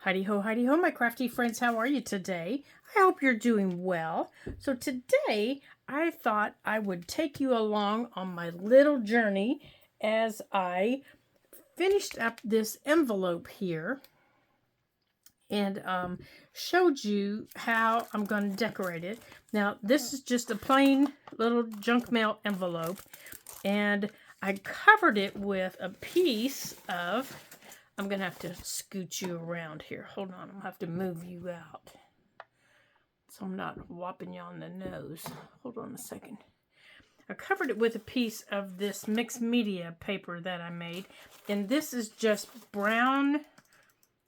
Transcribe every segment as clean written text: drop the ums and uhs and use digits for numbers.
Heidi ho, my crafty friends. How are you today? I hope you're doing well. So today, I thought I would take you along on my little journey as I finished up this envelope here and showed you how I'm going to decorate it. Now, this is just a plain little junk mail envelope, and I covered it with a piece of... I'm going to have to scoot you around here. Hold on, I'll have to move you out so I'm not whopping you on the nose. Hold on a second. I covered it with a piece of this mixed media paper that I made. And this is just brown.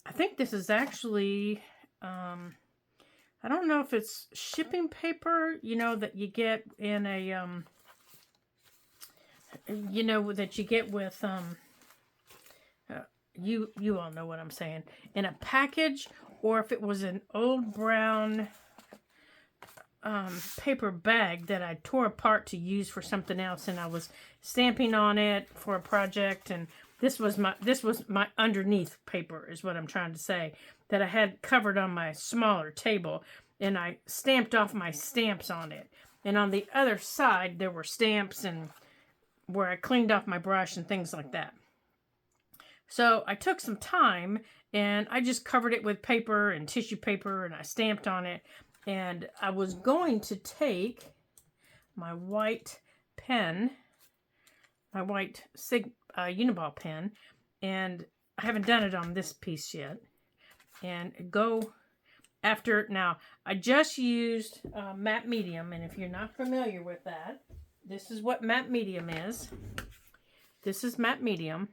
I think this is actually, I don't know if it's shipping paper, you know, that you get in a, you know, that you get with, you all know what I'm saying, in a package, or if it was an old brown paper bag that I tore apart to use for something else, and I was stamping on it for a project, and this was my underneath paper is what I'm trying to say, that I had covered on my smaller table, and I stamped off my stamps on it, and on the other side there were stamps and where I cleaned off my brush and things like that. So I took some time and I just covered it with paper and tissue paper, and I stamped on it. And I was going to take my white pen, my white Uniball pen, and I haven't done it on this piece yet, and go after. Now, I just used matte medium, and if you're not familiar with that, this is what matte medium is. This is matte medium.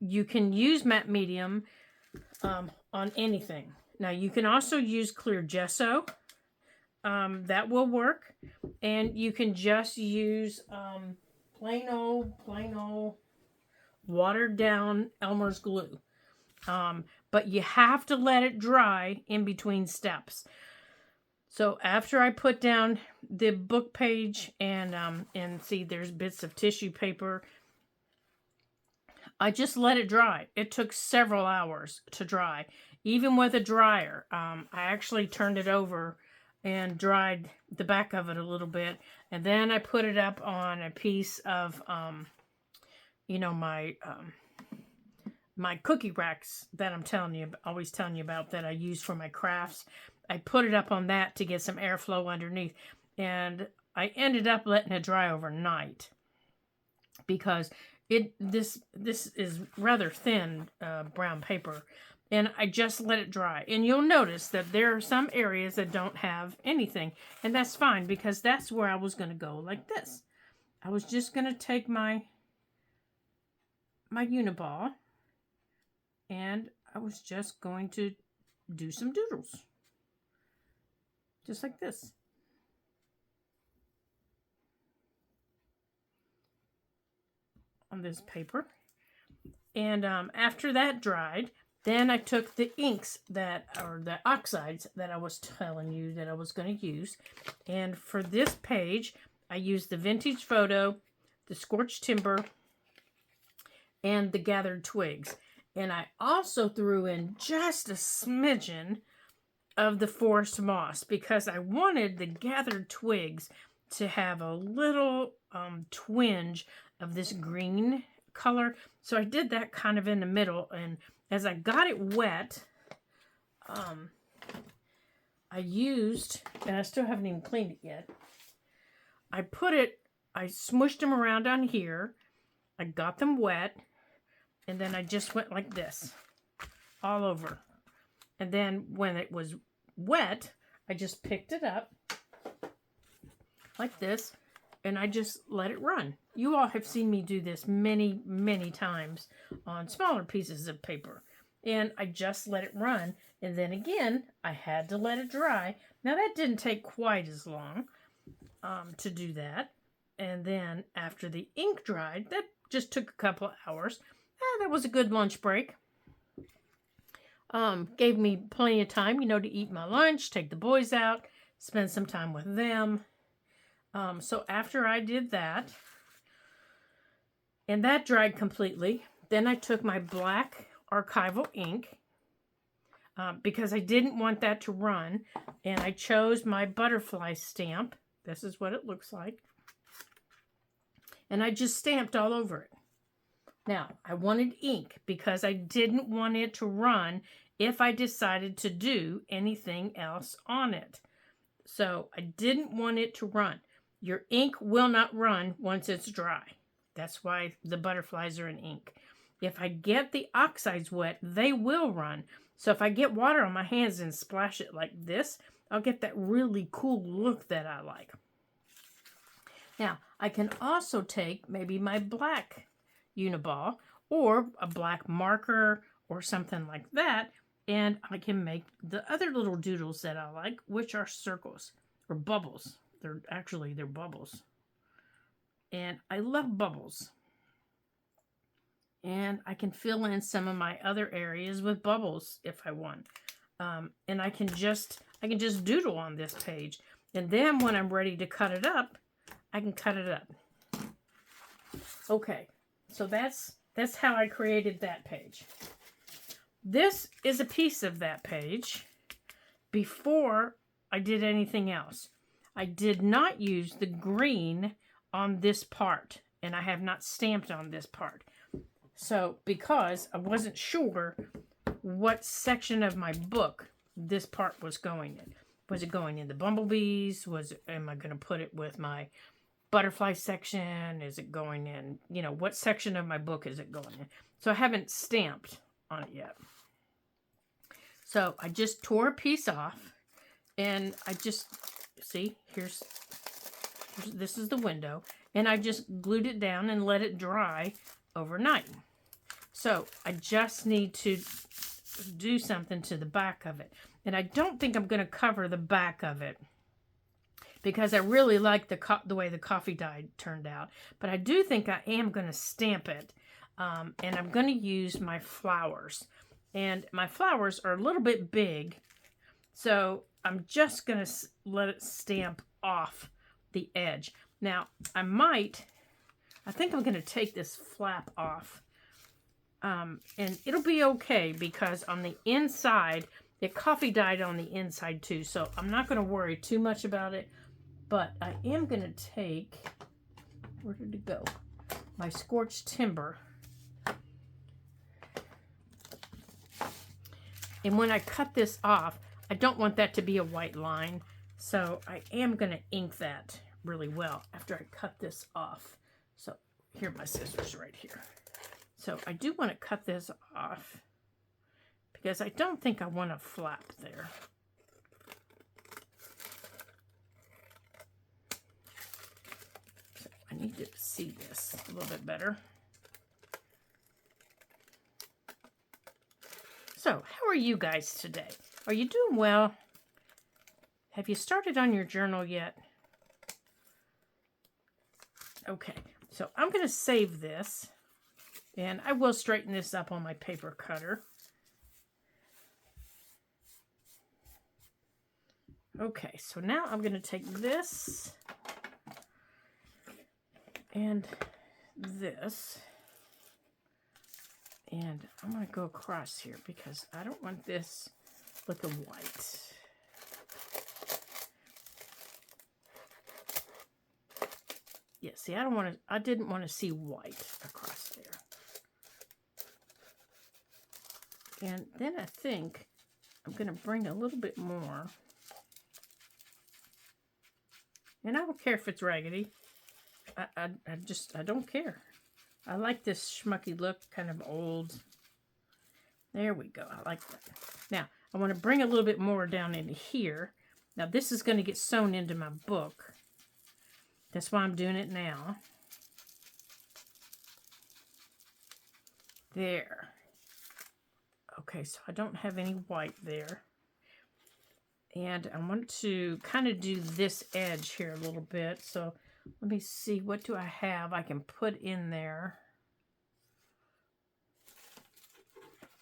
You can use matte medium on anything. Now, you can also use clear gesso. That will work. And you can just use plain old watered down Elmer's glue. But you have to let it dry in between steps. So after I put down the book page and see, there's bits of tissue paper, I just let it dry. It took several hours to dry, even with a dryer. I actually turned it over and dried the back of it a little bit, and then I put it up on a piece of, you know, my cookie racks that I'm always telling you about, that I use for my crafts. I put it up on that to get some airflow underneath, and I ended up letting it dry overnight because this is rather thin brown paper, and I just let it dry. And you'll notice that there are some areas that don't have anything, and that's fine, because that's where I was going to go like this. I was just going to take my Uniball, and I was just going to do some doodles, just like this. On this paper. And after that dried, then I took the inks or the oxides that I was telling you that I was going to use. And for this page, I used the Vintage Photo, the Scorched Timber, and the Gathered Twigs. And I also threw in just a smidgen of the Forest Moss, because I wanted the Gathered Twigs to have a little twinge of this green color. So I did that kind of in the middle, and as I got it wet, I used, and I still haven't even cleaned it yet, I smushed them around on here, I got them wet, and then I just went like this all over. And then when it was wet, I just picked it up like this, and I just let it run. You all have seen me do this many, many times on smaller pieces of paper. And I just let it run. And then again, I had to let it dry. Now, that didn't take quite as long to do that. And then after the ink dried, that just took a couple of hours. That was a good lunch break. Gave me plenty of time, you know, to eat my lunch, take the boys out, spend some time with them. So after I did that, and that dried completely, then I took my black archival ink because I didn't want that to run. And I chose my butterfly stamp. This is what it looks like. And I just stamped all over it. Now, I wanted ink because I didn't want it to run if I decided to do anything else on it. So I didn't want it to run. Your ink will not run once it's dry. That's why the butterflies are in ink. If I get the oxides wet, they will run. So if I get water on my hands and splash it like this, I'll get that really cool look that I like. Now, I can also take maybe my black Uniball or a black marker or something like that, and I can make the other little doodles that I like, which are circles or bubbles. They're bubbles. And I love bubbles. And I can fill in some of my other areas with bubbles if I want. And I can just doodle on this page. And then when I'm ready to cut it up, I can cut it up. Okay, so that's how I created that page. This is a piece of that page before I did anything else. I did not use the green on this part, and I have not stamped on this part. So, because I wasn't sure what section of my book this part was going in. Was it going in the bumblebees? Am I going to put it with my butterfly section? Is it going in, what section of my book is it going in? So I haven't stamped on it yet. So I just tore a piece off, and I just, see, this is the window, and I just glued it down and let it dry overnight. So I just need to do something to the back of it. And I don't think I'm going to cover the back of it because I really like the way the coffee dye turned out. But I do think I am going to stamp it. And I'm going to use my flowers. And my flowers are a little bit big. So I'm just going to let it stamp off the edge. Now, I think I'm going to take this flap off. And it'll be okay because on the inside, it coffee dyed on the inside too. So I'm not going to worry too much about it. But I am going to take, where did it go? My scorched timber. And when I cut this off, I don't want that to be a white line. So I am going to ink that really well after I cut this off. So here are my scissors right here. So I do want to cut this off because I don't think I want a flap there. So I need to see this a little bit better. So how are you guys today? Are you doing well? Have you started on your journal yet? Okay, so I'm going to save this. And I will straighten this up on my paper cutter. Okay, so now I'm going to take this and this. And I'm going to go across here because I don't want this looking white. Yeah, see, I didn't want to see white across there. And then I think I'm going to bring a little bit more. And I don't care if it's raggedy. I don't care. I like this schmucky look, kind of old. There we go. I like that. Now, I want to bring a little bit more down into here. Now, this is going to get sewn into my book. That's why I'm doing it now. There. Okay, so I don't have any white there. And I want to kind of do this edge here a little bit. So let me see, what do I have I can put in there?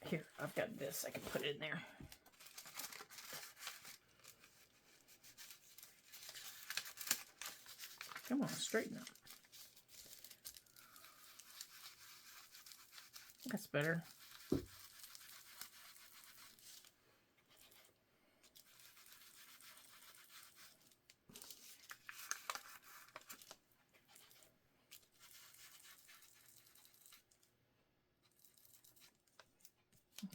Here, I've got this. I can put it in there. Come on, straighten up. That's better.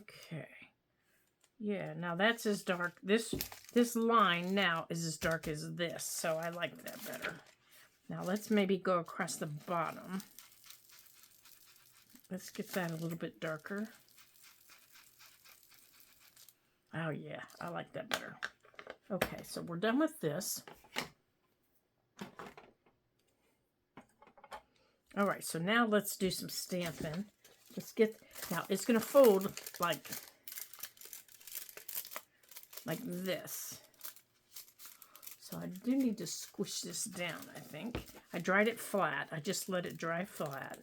Okay. Yeah, now that's as dark. This line now is as dark as this, so I like that better. Now let's maybe go across the bottom. Let's get that a little bit darker. Oh yeah, I like that better. Okay, so we're done with this. All right, so now let's do some stamping. Let's get, now it's gonna fold like this. So I do need to squish this down, I think. I dried it flat. I just let it dry flat.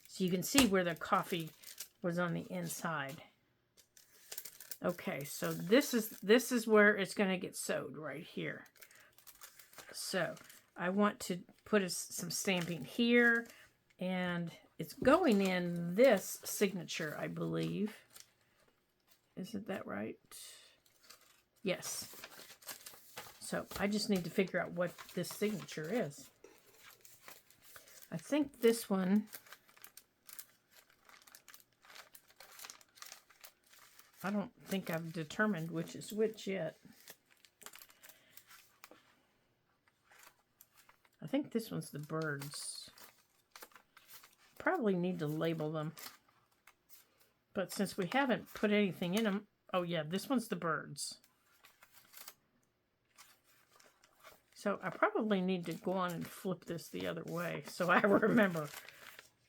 So you can see where the coffee was on the inside. Okay, so this is where it's going to get sewed right here. So I want to put some stamping here, and it's going in this signature, I believe. Isn't that right? Yes. So I just need to figure out what this signature is. I think this one, I don't think I've determined which is which yet. I think this one's the birds. Probably need to label them. But since we haven't put anything in them, oh yeah, this one's the birds. So I probably need to go on and flip this the other way so I remember.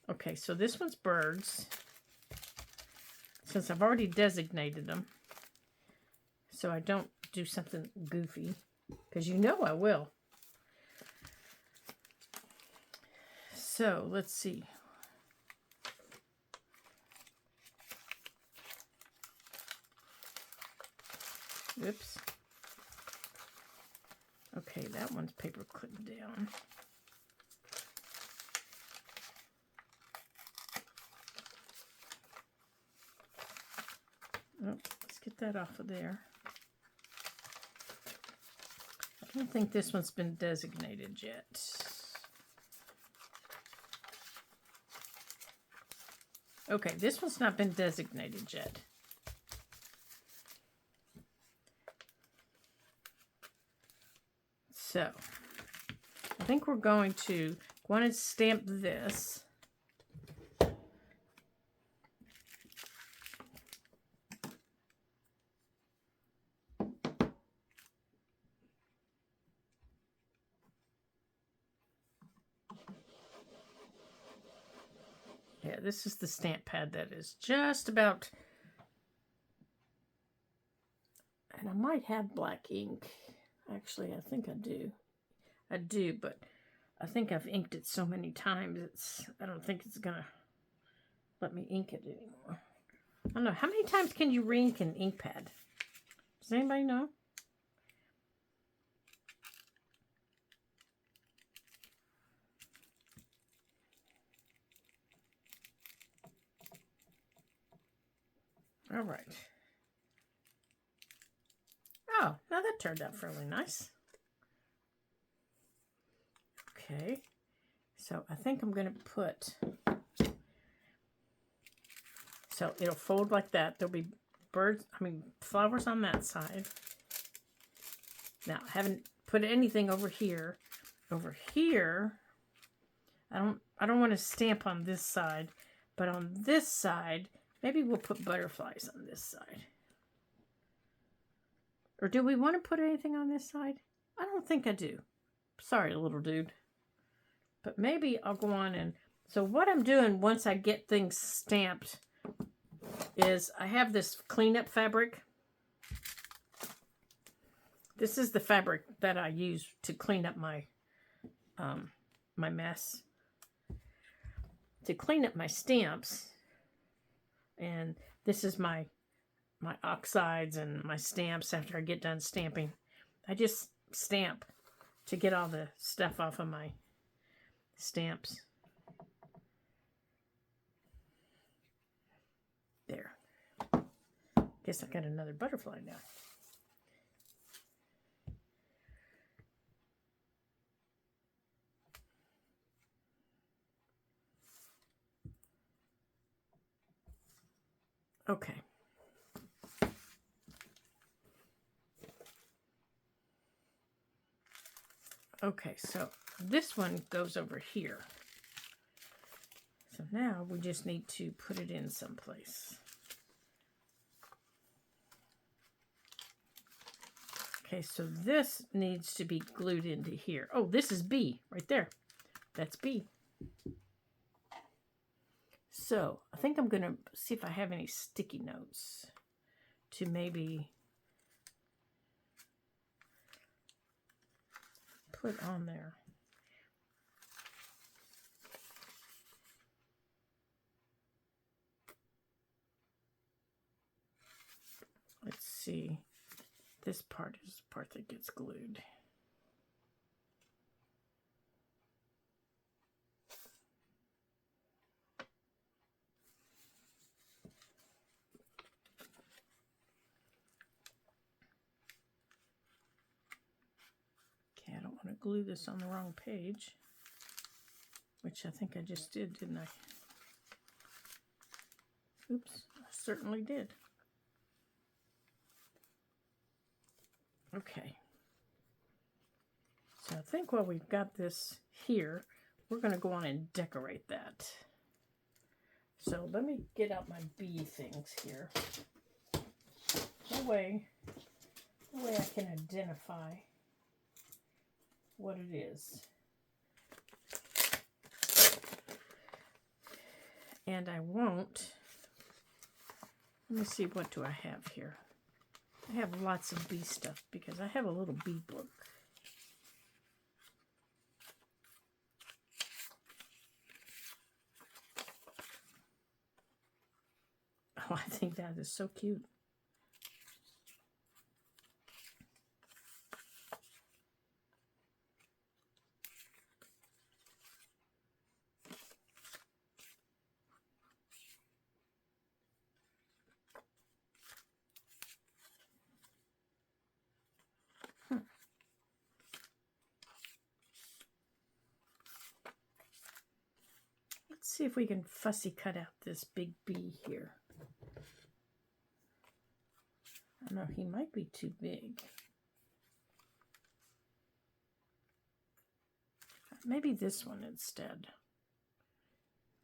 Okay, so this one's birds. Since I've already designated them, so I don't do something goofy, because you know I will. So let's see. Oops. Okay, that one's paper clipped down. Oh, let's get that off of there. I don't think this one's been designated yet. Okay, this one's not been designated yet. So, I think we're going to stamp this. Yeah, this is the stamp pad that is just about, and I might have black ink. Actually, I think I do. I do, but I think I've inked it so many times, I don't think it's gonna let me ink it anymore. I don't know, how many times can you re-ink an ink pad? Does anybody know? All right. Oh, now that turned out fairly nice. Okay, so I think I'm going to put, so it'll fold like that. There'll be flowers on that side. Now, I haven't put anything over here. Over here, I don't want to stamp on this side, but on this side, maybe we'll put butterflies on this side. Or do we want to put anything on this side? I don't think I do. Sorry, little dude. But maybe I'll go on and... So what I'm doing once I get things stamped is I have this cleanup fabric. This is the fabric that I use to clean up my my mess. To clean up my stamps. And this is my oxides and my stamps after I get done stamping. I just stamp to get all the stuff off of my stamps. There. Guess I got another butterfly now. Okay. Okay, so this one goes over here. So now we just need to put it in someplace. Okay, so this needs to be glued into here. Oh, this is B right there. That's B. So I think I'm going to see if I have any sticky notes to maybe put on there. Let's see. This part is the part that gets glued. Okay, I don't want to glue this on the wrong page, which I think I just did, didn't I? Oops, I certainly did. Okay. So I think while we've got this here, we're going to go on and decorate that. So let me get out my bee things here. That way I can identify what it is. And I won't. Let me see, what do I have here? I have lots of bee stuff because I have a little bee book. Oh, I think that is so cute. Let's see if we can fussy cut out this big bee here. I don't know, he might be too big. Maybe this one instead.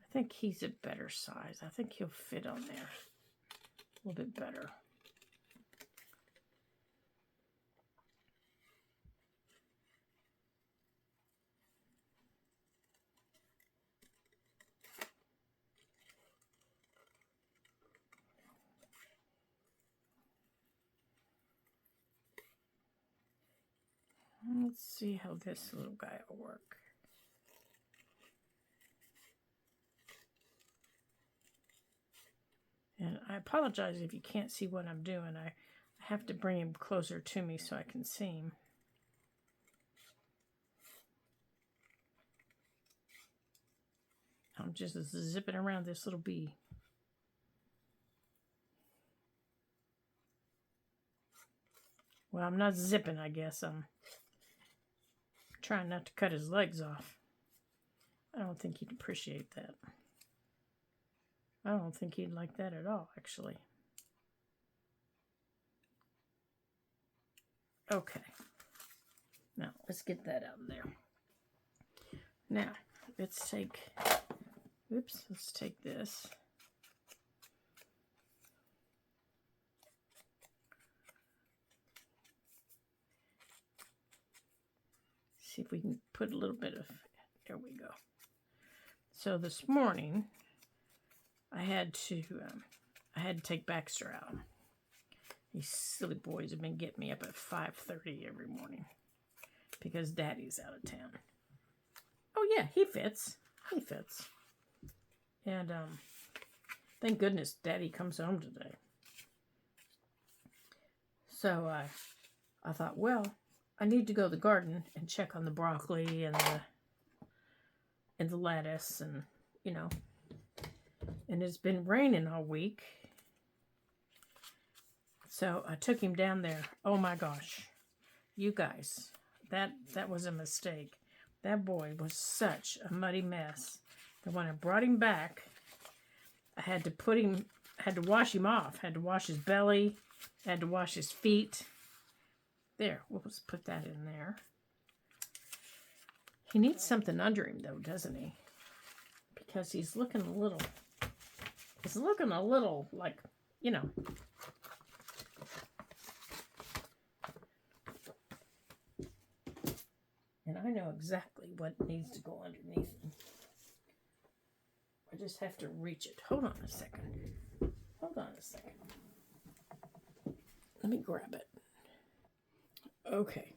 I think he's a better size. I think he'll fit on there a little bit better. Let's see how this little guy will work. And I apologize if you can't see what I'm doing. I have to bring him closer to me so I can see him. I'm just zipping around this little bee. Well, I'm not zipping, I guess. I'm trying not to cut his legs off. I don't think he'd appreciate that. I don't think he'd like that at all, actually. Okay. Now, let's get that out of there. Now, let's take this. See if we can put a little bit of, there we go. So this morning, I had to take Baxter out. These silly boys have been getting me up at 5:30 every morning because Daddy's out of town. Oh yeah, he fits. He fits. And thank goodness Daddy comes home today. So I thought, well, I need to go to the garden and check on the broccoli and the lettuce and, you know. And it's been raining all week. So I took him down there. Oh my gosh. You guys, that was a mistake. That boy was such a muddy mess that when I brought him back, I had to put him had to wash him off. Had to wash his belly. Had to wash his feet. There, we'll just put that in there. He needs something under him, though, doesn't he? Because he's looking a little like, you know. And I know exactly what needs to go underneath him. I just have to reach it. Hold on a second. Hold on a second. Let me grab it. Okay.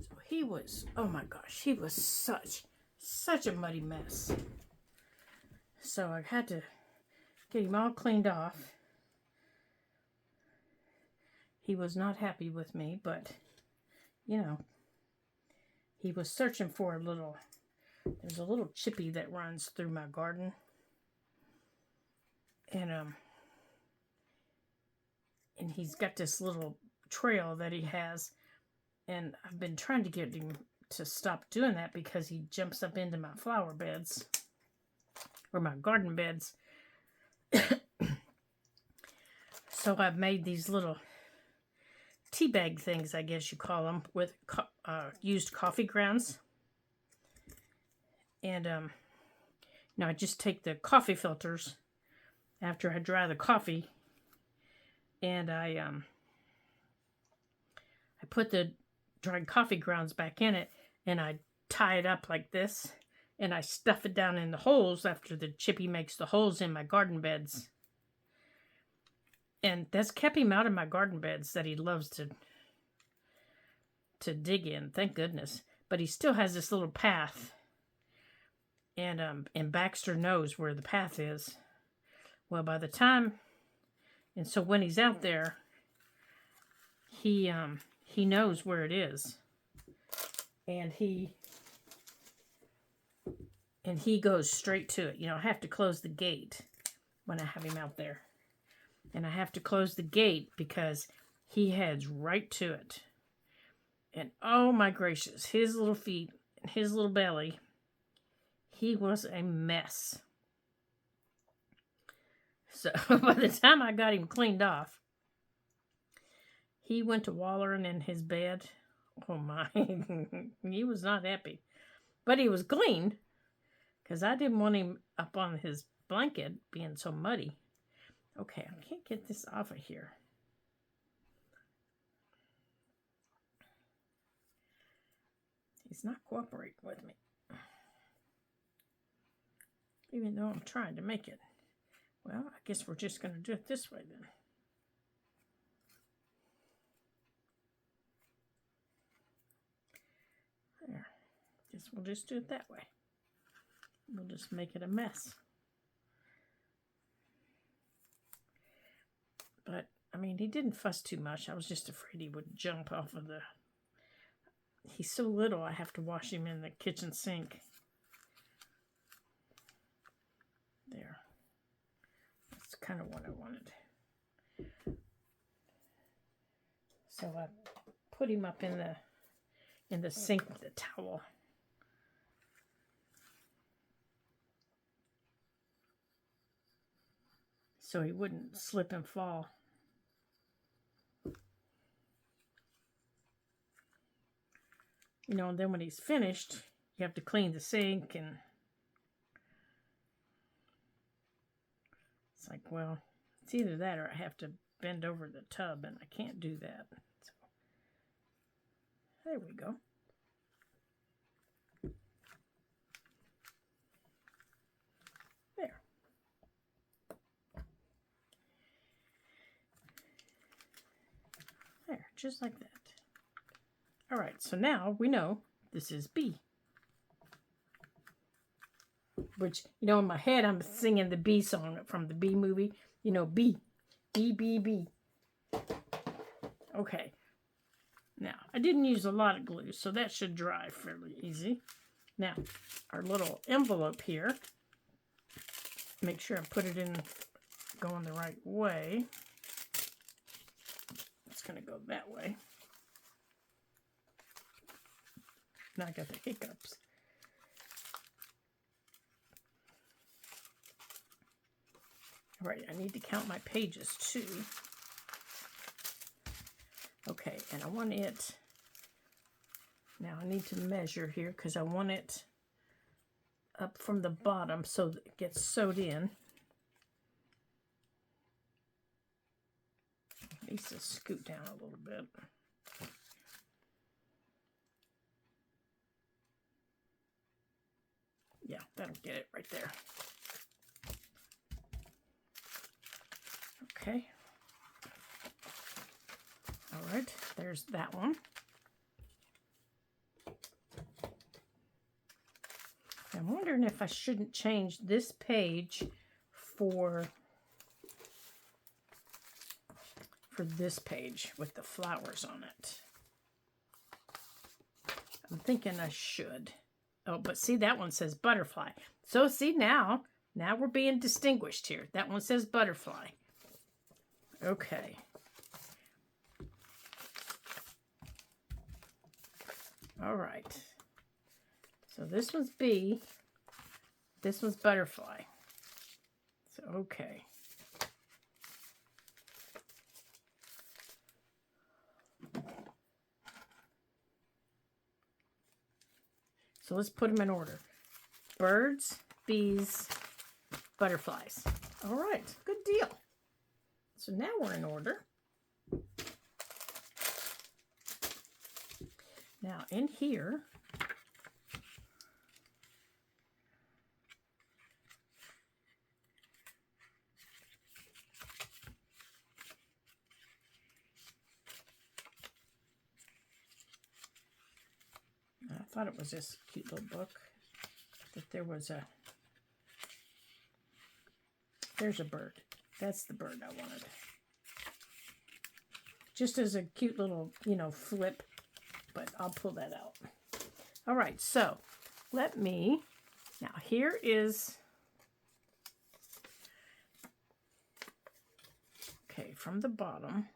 So he was, oh my gosh, he was such a muddy mess. So I had to get him all cleaned off. He was not happy with me, but, you know, he was searching for there's a little chippy that runs through my garden. And he's got this little trail that he has. And I've been trying to get him to stop doing that because he jumps up into my flower beds. Or my garden beds. So I've made these little tea bag things, I guess you call them, with used coffee grounds. And I just take the coffee filters after I dry the coffee, and I put the dried coffee grounds back in it, and I tie it up like this, and I stuff it down in the holes after the chippy makes the holes in my garden beds. And that's kept him out of my garden beds that he loves to dig in, thank goodness. But he still has this little path. And Baxter knows where the path is. Well, by the time, and so when he's out there, he knows where it is. And he goes straight to it. You know, I have to close the gate when I have him out there. And I have to close the gate because he heads right to it. And oh my gracious, his little feet and his little belly, he was a mess. So by the time I got him cleaned off, he went to wallowing in his bed. Oh my, he was not happy. But he was clean because I didn't want him up on his blanket being so muddy. Okay, I can't get this off of here. He's not cooperating with me. Even though I'm trying to make it. Well, I guess we're just going to do it this way then. There. Guess we'll just do it that way. We'll just make it a mess. But, I mean, he didn't fuss too much. I was just afraid he would jump off of the... He's so little, I have to wash him in the kitchen sink. There. That's kind of what I wanted. So I put him up in the sink with a towel. So he wouldn't slip and fall. You know, and then when he's finished, you have to clean the sink, and it's like, well, it's either that or I have to bend over the tub, and I can't do that. So, there we go. There. There, just like that. All right, so now we know this is B. Which, you know, in my head, I'm singing the B song from the B movie. You know, B. B, B, B. Okay. Now, I didn't use a lot of glue, so that should dry fairly easy. Now, our little envelope here. Make sure I put it in going the right way. It's going to go that way. Now I got the hiccups. All right, I need to count my pages too. Okay, and I want it, now I need to measure here because I want it up from the bottom so that it gets sewed in. It needs to scoot down a little bit. Yeah, that'll get it right there. Okay. All right, there's that one. I'm wondering if I shouldn't change this page for this page with the flowers on it. I'm thinking I should. Oh, but see, that one says butterfly. So see, now we're being distinguished here. That one says butterfly. Okay. All right. So this one's B. This one's butterfly. So, okay. So let's put them in order. Birds, bees, butterflies. All right, good deal. So now we're in order. Now in here, I thought it was this cute little book, that there was a, there's a bird. That's the bird I wanted. Just as a cute little, flip, but I'll pull that out. All right, so let me, now here is, okay, from the bottom.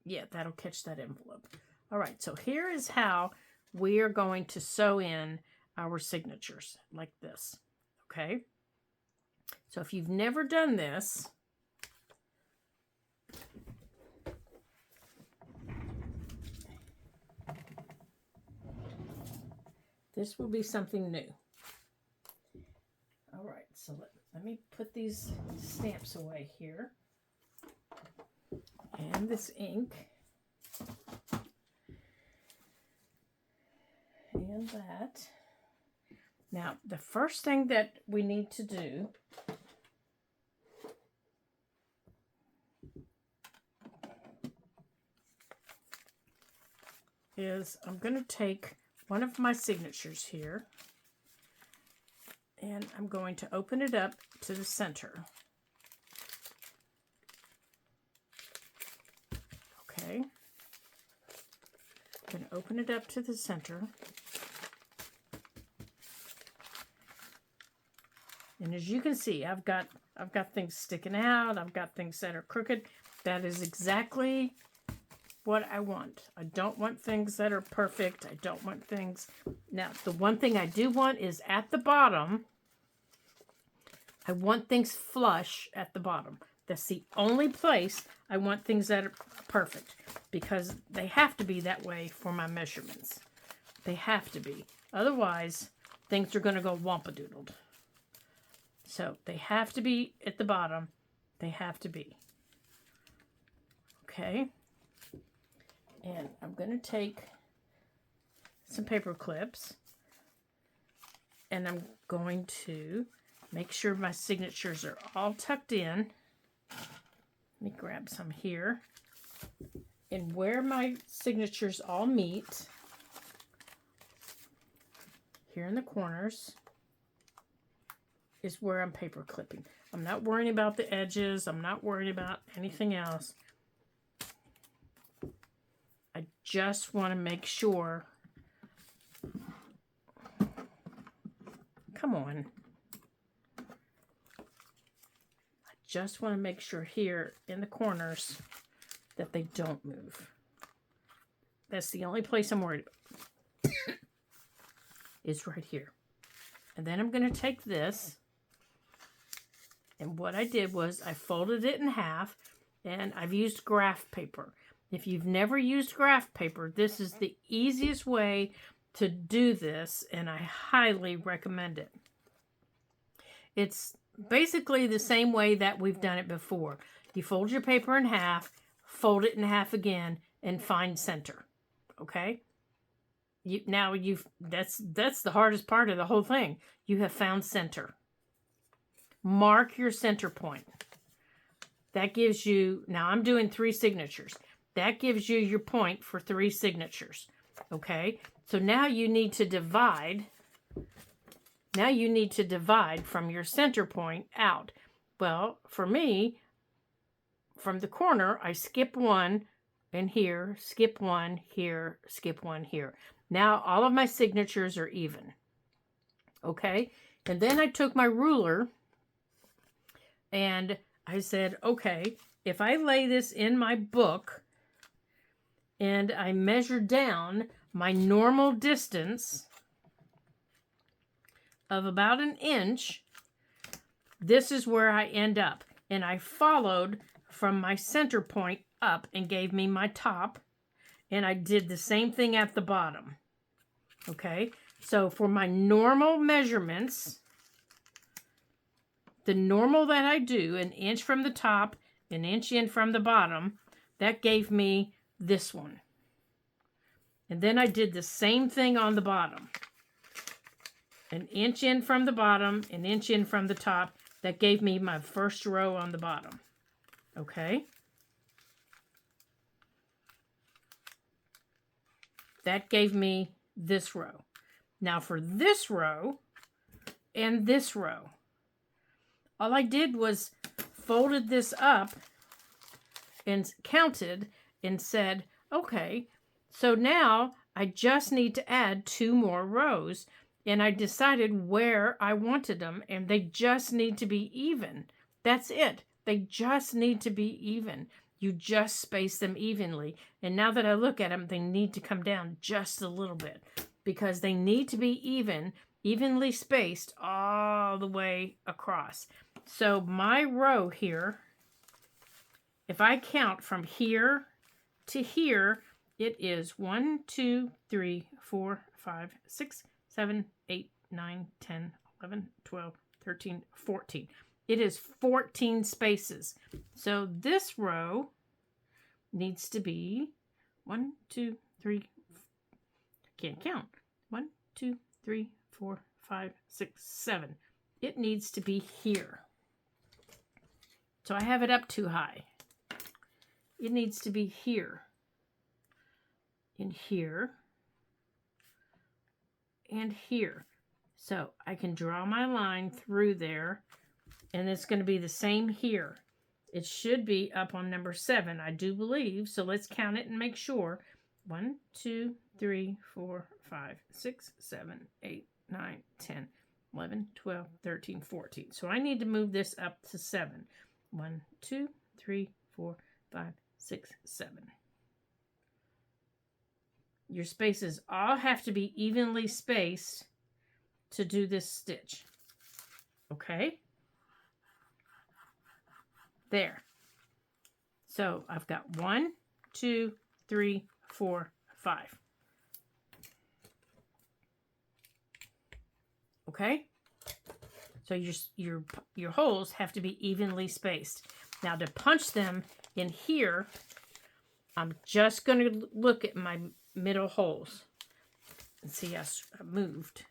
Yeah, that'll catch that envelope. All right, so here is how we are going to sew in our signatures, like this, okay? So if you've never done this, this will be something new. All right, so let me put these stamps away here. And this ink. And that. Now, the first thing that we need to do is I'm going to take one of my signatures here and I'm going to open it up to the center. Okay. I'm going to open it up to the center. And as you can see, I've got things sticking out. I've got things that are crooked. That is exactly what I want. I don't want things that are perfect. I don't want things. Now, the one thing I do want is at the bottom, I want things flush at the bottom. That's the only place I want things that are perfect, because they have to be that way for my measurements. They have to be. Otherwise, things are going to go wampadoodled. So they have to be at the bottom. They have to be. Okay. And I'm going to take some paper clips and I'm going to make sure my signatures are all tucked in. Let me grab some here. And where my signatures all meet, here in the corners, is where I'm paper clipping. I'm not worrying about the edges. I'm not worried about anything else. I just want to make sure. Come on. I just want to make sure here in the corners that they don't move. That's the only place I'm worried about. Is right here. And then I'm going to take this, and what I did was I folded it in half, and I've used graph paper. If you've never used graph paper, this is the easiest way to do this, and I highly recommend it. It's basically the same way that we've done it before. You fold your paper in half, fold it in half again, and find center. Okay? That's the hardest part of the whole thing. You have found center. Mark your center point. That gives you, now I'm doing 3 signatures. That gives you your point for 3 signatures. Okay? So now you need to divide. Now you need to divide from your center point out. Well, for me, from the corner, I skip 1 and here, skip 1 here, skip 1 here. Now all of my signatures are even. Okay? And then I took my ruler and I said, okay, if I lay this in my book and I measure down my normal distance of about 1 inch, this is where I end up. And I followed from my center point up and gave me my top. And I did the same thing at the bottom. Okay, so for my normal measurements, the normal that I do, 1 inch from the top, 1 inch in from the bottom, that gave me this one. And then I did the same thing on the bottom. 1 inch in from the bottom, 1 inch in from the top, that gave me my first row on the bottom. Okay? That gave me this row. Now for this row and this row, all I did was folded this up and counted and said, okay, so now I just need to add 2 more rows, and I decided where I wanted them, and they just need to be even. That's it. They just need to be even. You just space them evenly. And now that I look at them, they need to come down just a little bit because they need to be evenly spaced all the way across. So my row here, if I count from here to here, it is 1, 2, 3, 4, 5, 6, 7, 8, 9, 10, 11, 12, 13, 14. It is 14 spaces. So this row needs to be 1, 2, 3, can't count. 1, 2, 3, 4, 5, 6, 7. It needs to be here. So I have it up too high. It needs to be here, in here, and here. So I can draw my line through there, and it's going to be the same here. It should be up on number 7, I do believe. So let's count it and make sure. 1, 2, 3, 4, 5, 6, 7, 8, 9, 10, 11, 12, 13, 14. So I need to move this up to 7. 1, 2, 3, 4, 5, 6, 7. Your spaces all have to be evenly spaced to do this stitch. Okay? There. So I've got 1, 2, 3, 4, 5. Okay? So your holes have to be evenly spaced. Now to punch them in here, I'm just going to look at my middle holes and see I moved.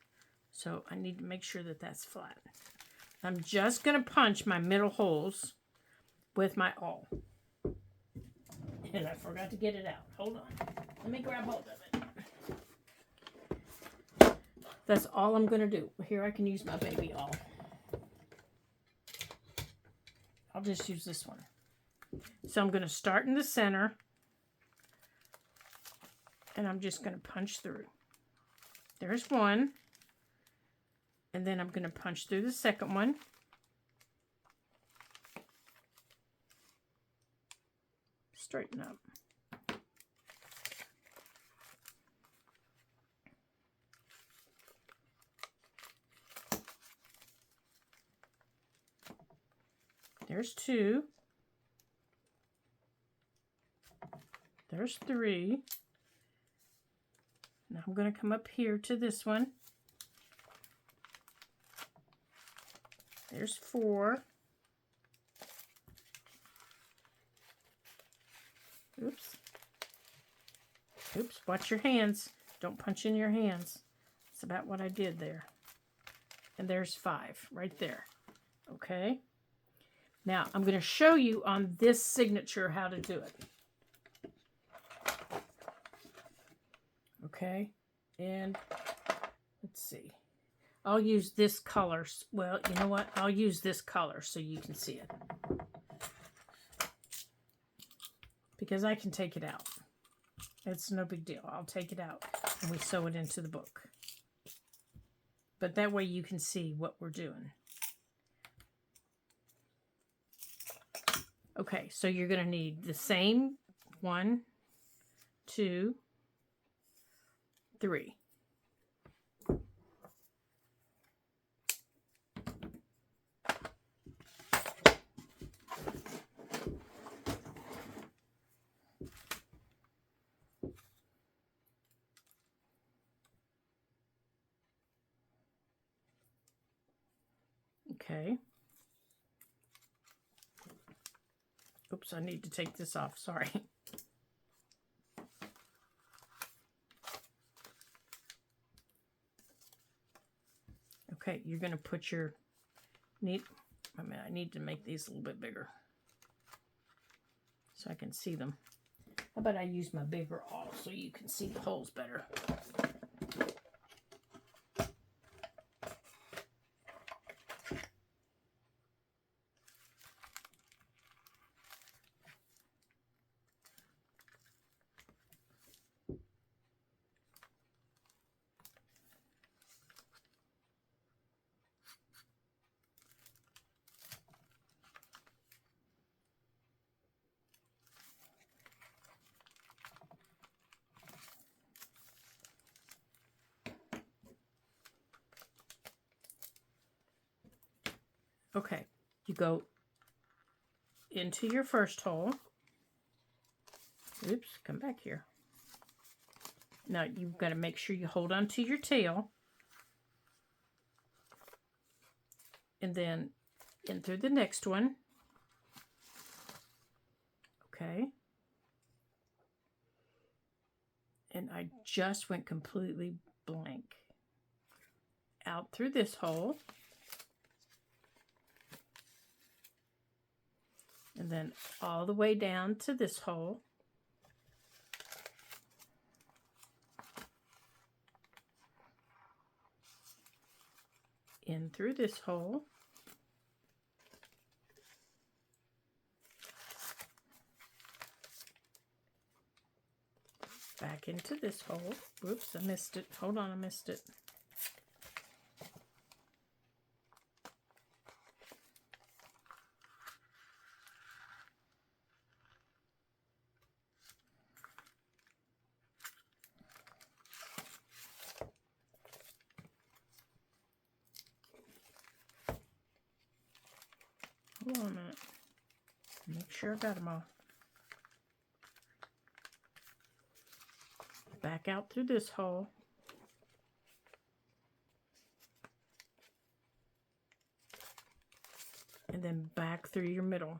So I need to make sure that that's flat. I'm just going to punch my middle holes with my awl. And I forgot to get it out. Hold on. Let me grab hold of it. That's all I'm going to do. Here I can use my baby awl. I'll just use this one. So I'm going to start in the center. And I'm just going to punch through. There's one. And then I'm going to punch through the second one. Straighten up. There's 2. There's 3. Now I'm going to come up here to this one. There's 4. Oops. Oops, watch your hands. Don't punch in your hands. That's about what I did there. And there's 5 right there. Okay. Now I'm going to show you on this signature how to do it. Okay. And let's see. I'll use this color. Well, you know what? I'll use this color so you can see it. Because I can take it out. It's no big deal. I'll take it out and we sew it into the book. But that way you can see what we're doing. Okay, so you're going to need the same 1, 2, 3. Okay. Oops, I need to take this off. Sorry. Okay, you're going to put your I need to make these a little bit bigger so I can see them. How about I use my bigger awl so you can see the holes better? Okay, you go into your first hole. Oops, come back here. Now you've got to make sure you hold on to your tail. And then in through the next one. Okay. And I just went completely blank. Out through this hole. And then all the way down to this hole. In through this hole. Back into this hole. Whoops, I missed it. Hold on, I missed it. Hold on a minute. Make sure I got them all. Back out through this hole. And then back through your middle.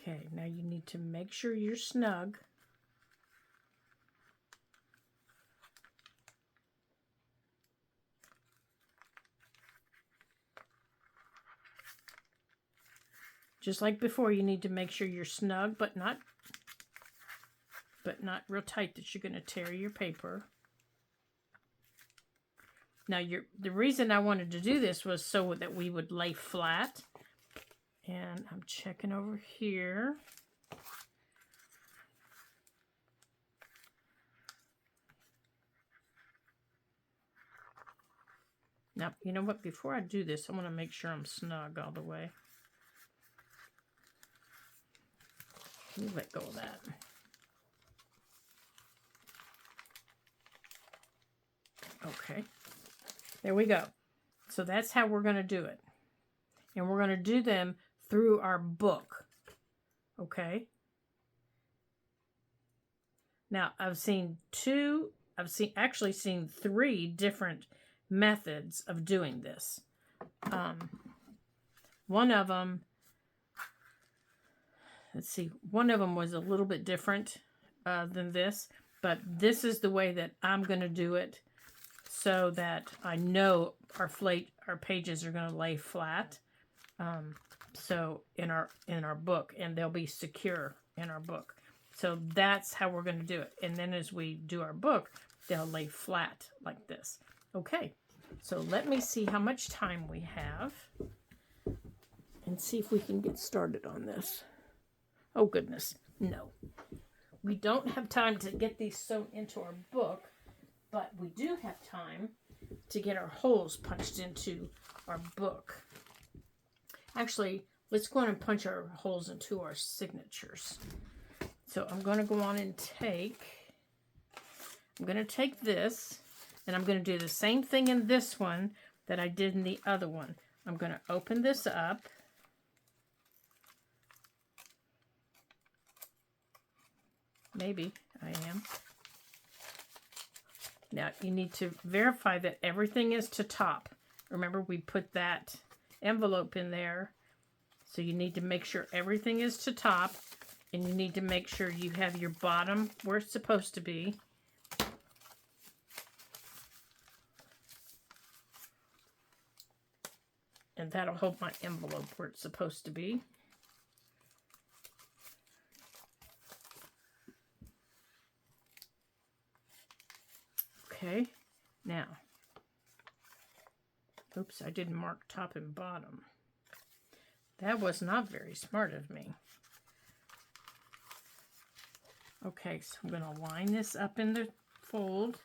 Okay, now you need to make sure you're snug. Just like before, you need to make sure you're snug, but not real tight that you're going to tear your paper. Now, the reason I wanted to do this was so that we would lay flat. And I'm checking over here. Now, you know what? Before I do this, I want to make sure I'm snug all the way. Let me let go of that. Okay, there we go. So that's how we're going to do it. And we're going to do them through our book. Okay. Now, I've actually seen 3 different methods of doing this. One of them, one of them was a little bit different than this, but this is the way that I'm going to do it so that I know our pages are going to lay flat. So in our book, and they'll be secure in our book. So that's how we're going to do it. And then as we do our book, they'll lay flat like this. Okay, so let me see how much time we have and see if we can get started on this. Oh, goodness. No. We don't have time to get these sewn into our book, but we do have time to get our holes punched into our book. Actually, let's go on and punch our holes into our signatures. So I'm going to go on and take this, and I'm going to do the same thing in this one that I did in the other one. I'm going to open this up. Maybe I am. Now you need to verify that everything is to top. Remember, we put that envelope in there. So you need to make sure everything is to top. And you need to make sure you have your bottom where it's supposed to be. And that'll hold my envelope where it's supposed to be. Okay, now, oops, I didn't mark top and bottom. That was not very smart of me. Okay, so I'm going to line this up in the fold.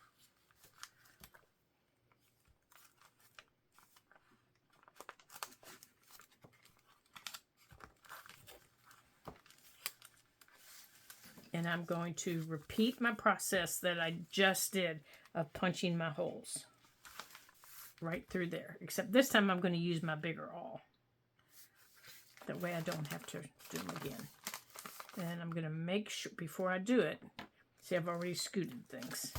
And I'm going to repeat my process that I just did of punching my holes right through there. Except this time I'm going to use my bigger awl. That way I don't have to do them again. And I'm going to make sure, before I do it, see, I've already scooted things.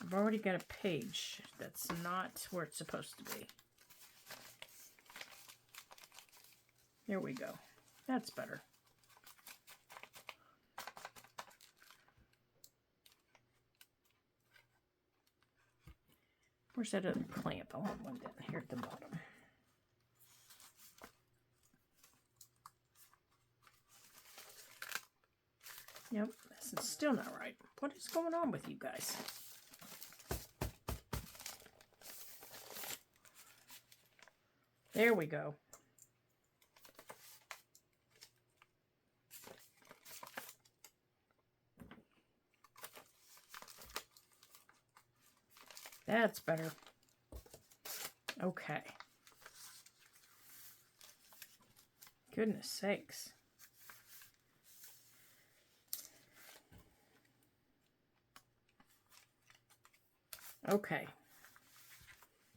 I've already got a page that's not where it's supposed to be. There we go. That's better. Where's that other clamp? I want one down here at the bottom. Yep, this is still not right. What is going on with you guys? There we go. That's better. Okay. Goodness sakes. Okay.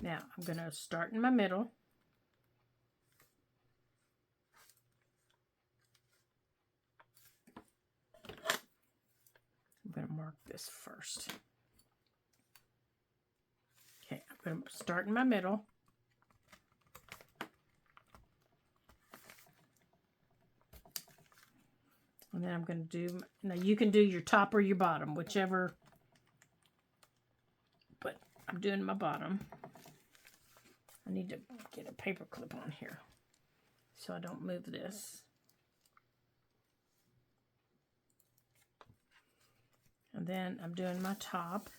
Now I'm going to start in my middle. I'm going to mark this first. Okay, I'm going to start in my middle. And then I'm going to do, now you can do your top or your bottom, whichever, but I'm doing my bottom. I need to get a paper clip on here so I don't move this. And then I'm doing my top.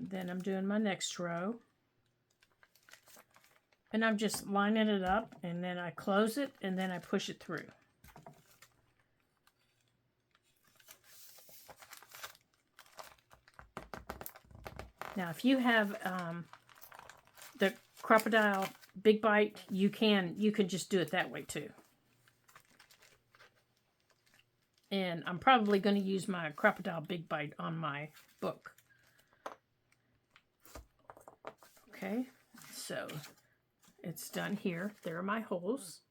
Then I'm doing my next row. And I'm just lining it up, and then I close it, and then I push it through. Now, if you have the Crop-A-Dile Big Bite, you can just do it that way too. And I'm probably going to use my Crop-A-Dile Big Bite on my book. Okay, so it's done here. There are my holes.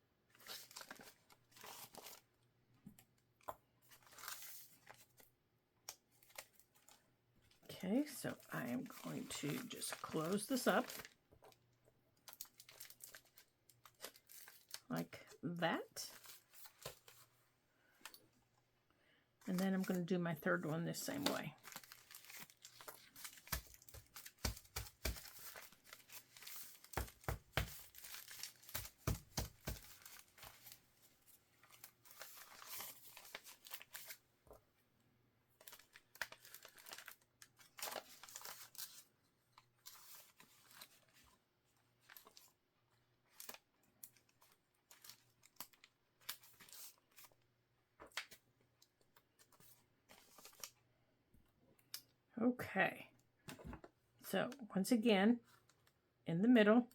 Okay, so I am going to just close this up like that. And then I'm going to do my third one the same way. Okay, so once again, in the middle,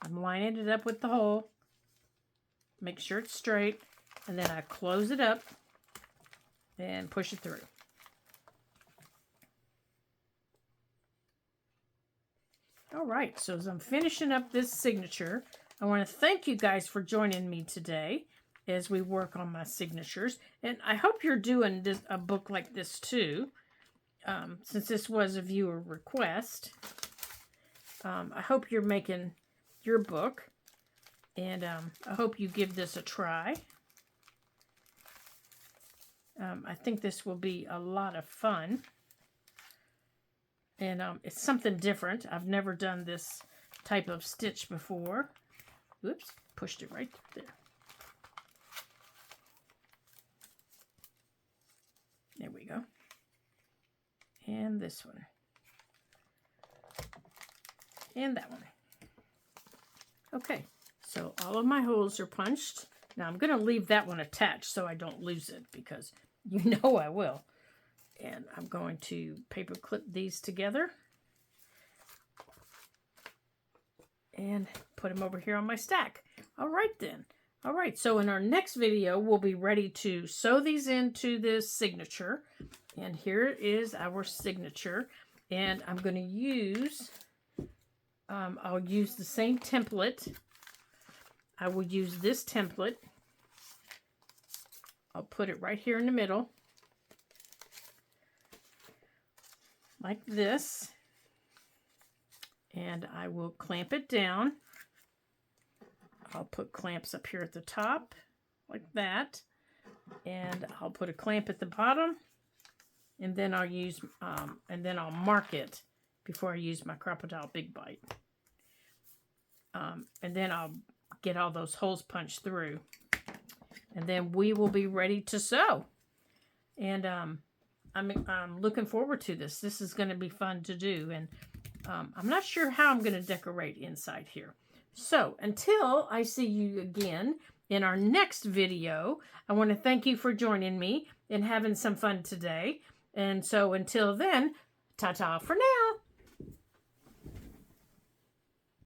I'm lining it up with the hole, make sure it's straight, and then I close it up and push it through. All right, so as I'm finishing up this signature, I want to thank you guys for joining me today as we work on my signatures. And I hope you're doing a book like this too, since this was a viewer request. I hope you're making your book, and I hope you give this a try. I think this will be a lot of fun. And it's something different. I've never done this type of stitch before. Oops, pushed it right there. There we go. And this one. And that one. Okay, so all of my holes are punched. Now I'm going to leave that one attached so I don't lose it, because you know I will. And I'm going to paper clip these together and put them over here on my stack. All right then. All right, so in our next video, we'll be ready to sew these into this signature. And here is our signature. And I'm going to use, I'll use the same template. I will use this template. I'll put it right here in the middle, like this. And I will clamp it down. I'll put clamps up here at the top, like that. And I'll put a clamp at the bottom. And then I'll use, and then I'll mark it before I use my Crop-A-Dile Big Bite. And then I'll get all those holes punched through. And then we will be ready to sew. And I'm looking forward to this. This is going to be fun to do. And I'm not sure how I'm going to decorate inside here. So until I see you again in our next video, I want to thank you for joining me and having some fun today. And so until then, ta-ta for now.